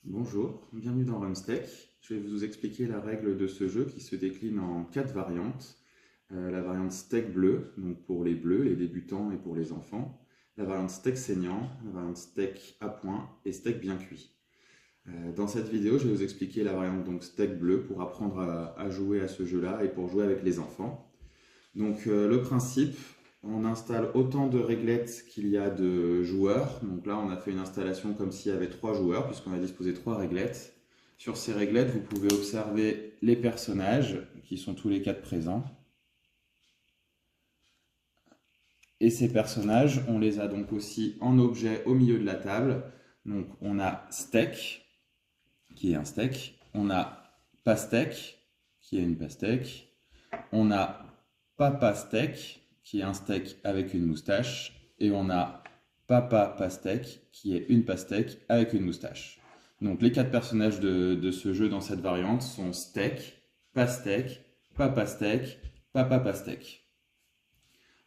Bonjour, bienvenue dans Rumsteak. Je vais vous expliquer la règle de ce jeu qui se décline en 4 variantes. La variante steak bleu, donc pour les bleus, les débutants et pour les enfants. La variante steak saignant, la variante steak à point et steak bien cuit. Dans cette vidéo, je vais vous expliquer la variante donc steak bleu pour apprendre à jouer à ce jeu-là et pour jouer avec les enfants. Donc le principe, on installe autant de réglettes qu'il y a de joueurs. Donc là, on a fait une installation comme s'il y avait 3 joueurs, puisqu'on a disposé 3 réglettes. Sur ces réglettes, vous pouvez observer les personnages, qui sont tous les 4 présents. Et ces personnages, on les a donc aussi en objet au milieu de la table. Donc on a steak, qui est un steak. On a pastèque, qui est une pastèque. On a papa steak, qui est un steak avec une moustache, et on a papa pastèque, qui est une pastèque avec une moustache. Donc les 4 personnages de ce jeu dans cette variante sont steak, pastèque, papa steak, papa pastèque.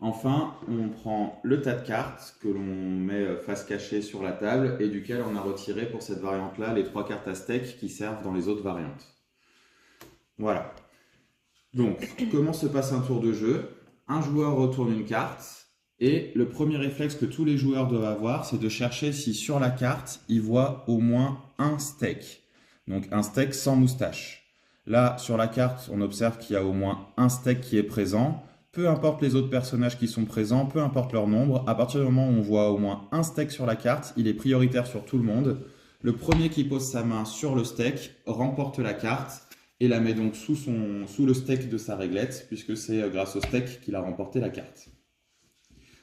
Enfin, on prend le tas de cartes que l'on met face cachée sur la table et duquel on a retiré pour cette variante-là les 3 cartes à steak qui servent dans les autres variantes. Voilà. Donc, comment se passe un tour de jeu? Un joueur retourne une carte et le premier réflexe que tous les joueurs doivent avoir, c'est de chercher si sur la carte, ils voient au moins un steak. Donc un steak sans moustache. Là, sur la carte, on observe qu'il y a au moins un steak qui est présent. Peu importe les autres personnages qui sont présents, peu importe leur nombre, à partir du moment où on voit au moins un steak sur la carte, il est prioritaire sur tout le monde. Le premier qui pose sa main sur le steak remporte la carte et la met donc sous le steak de sa réglette, puisque c'est grâce au steak qu'il a remporté la carte.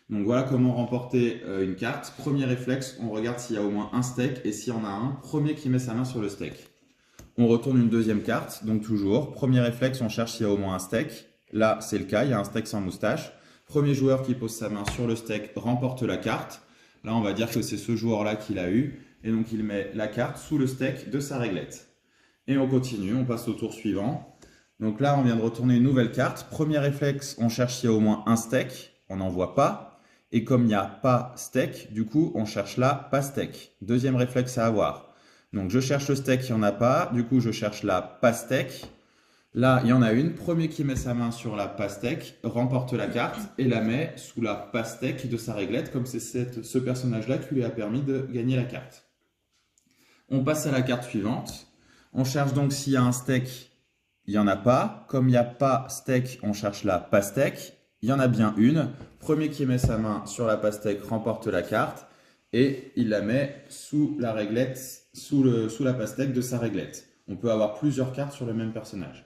Donc voilà comment remporter une carte. Premier réflexe, on regarde s'il y a au moins un steak, et s'il y en a un, premier qui met sa main sur le steak. On retourne une deuxième carte, donc toujours. Premier réflexe, on cherche s'il y a au moins un steak. Là, c'est le cas, il y a un steak sans moustache. Premier joueur qui pose sa main sur le steak remporte la carte. Là, on va dire que c'est ce joueur-là qui l'a eu, et donc il met la carte sous le steak de sa réglette. Et on continue, on passe au tour suivant. Donc là, on vient de retourner une nouvelle carte. Premier réflexe, on cherche s'il y a au moins un steak. On n'en voit pas. Et comme il n'y a pas steak, du coup, on cherche là pastèque. Deuxième réflexe à avoir. Donc je cherche le steak, il n'y en a pas. Du coup, je cherche la pastèque. Là, il y en a une. Premier qui met sa main sur la pastèque remporte la carte et la met sous la pastèque de sa réglette, comme c'est ce personnage-là qui lui a permis de gagner la carte. On passe à la carte suivante. On cherche donc s'il y a un steak, il n'y en a pas. Comme il n'y a pas steak, on cherche la pastèque. Il y en a bien une. Premier qui met sa main sur la pastèque remporte la carte et il la met sous la réglette, sous la pastèque de sa réglette. On peut avoir plusieurs cartes sur le même personnage.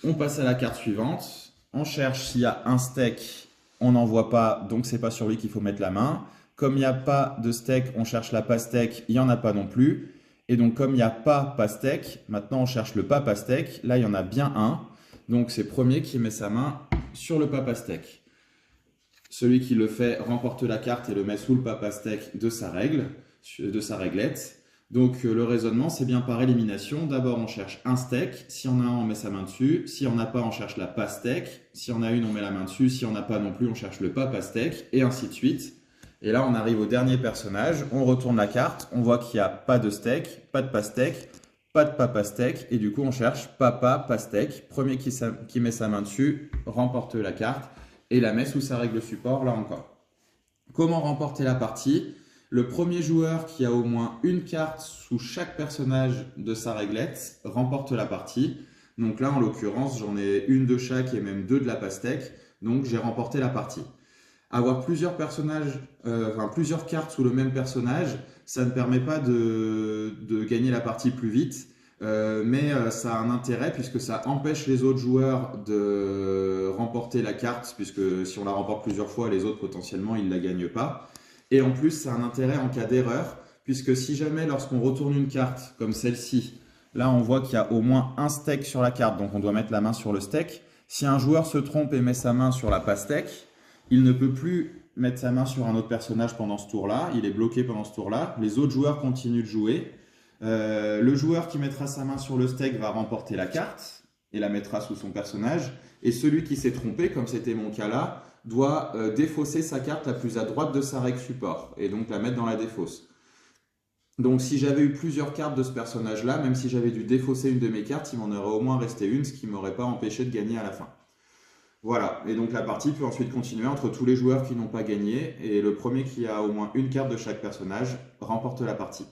On passe à la carte suivante. On cherche s'il y a un steak, on n'en voit pas, donc c'est pas sur lui qu'il faut mettre la main. Comme il n'y a pas de steak, on cherche la pastèque, il n'y en a pas non plus. Et donc comme il n'y a pas pastèque, maintenant on cherche le pas pastèque. Là, il y en a bien un. Donc c'est premier qui met sa main sur le pas pastèque. Celui qui le fait remporte la carte et le met sous le pas pastèque de sa réglette. Donc le raisonnement, c'est bien par élimination. D'abord, on cherche un steak. Si on a un, on met sa main dessus. Si on n'a pas, on cherche la pastèque. Si on a une, on met la main dessus. Si on n'a pas non plus, on cherche le pas pastèque. Et ainsi de suite. Et là, on arrive au dernier personnage. On retourne la carte. On voit qu'il n'y a pas de steak, pas de pastèque, pas de papa steak. Et du coup, on cherche papa pastèque. Premier qui met sa main dessus remporte la carte et la met sous sa règle support, là encore. Comment remporter la partie? Le premier joueur qui a au moins une carte sous chaque personnage de sa réglette remporte la partie. Donc là, en l'occurrence, j'en ai une de chaque et même 2 de la pastèque. Donc j'ai remporté la partie. Avoir plusieurs personnages, plusieurs cartes sous le même personnage, ça ne permet pas de gagner la partie plus vite. Mais ça a un intérêt puisque ça empêche les autres joueurs de remporter la carte, puisque si on la remporte plusieurs fois, les autres potentiellement ils ne la gagnent pas. Et en plus, ça a un intérêt en cas d'erreur, puisque si jamais lorsqu'on retourne une carte comme celle-ci, là on voit qu'il y a au moins un steak sur la carte, donc on doit mettre la main sur le steak. Si un joueur se trompe et met sa main sur la pastèque, il ne peut plus mettre sa main sur un autre personnage pendant ce tour-là, il est bloqué pendant ce tour-là. Les autres joueurs continuent de jouer. Le joueur qui mettra sa main sur le steak va remporter la carte et la mettra sous son personnage. Et celui qui s'est trompé, comme c'était mon cas là, doit défausser sa carte la plus à droite de sa règle support et donc la mettre dans la défausse. Donc si j'avais eu plusieurs cartes de ce personnage-là, même si j'avais dû défausser une de mes cartes, il m'en aurait au moins resté une, ce qui ne m'aurait pas empêché de gagner à la fin. Voilà, et donc la partie peut ensuite continuer entre tous les joueurs qui n'ont pas gagné, et le premier qui a au moins une carte de chaque personnage remporte la partie.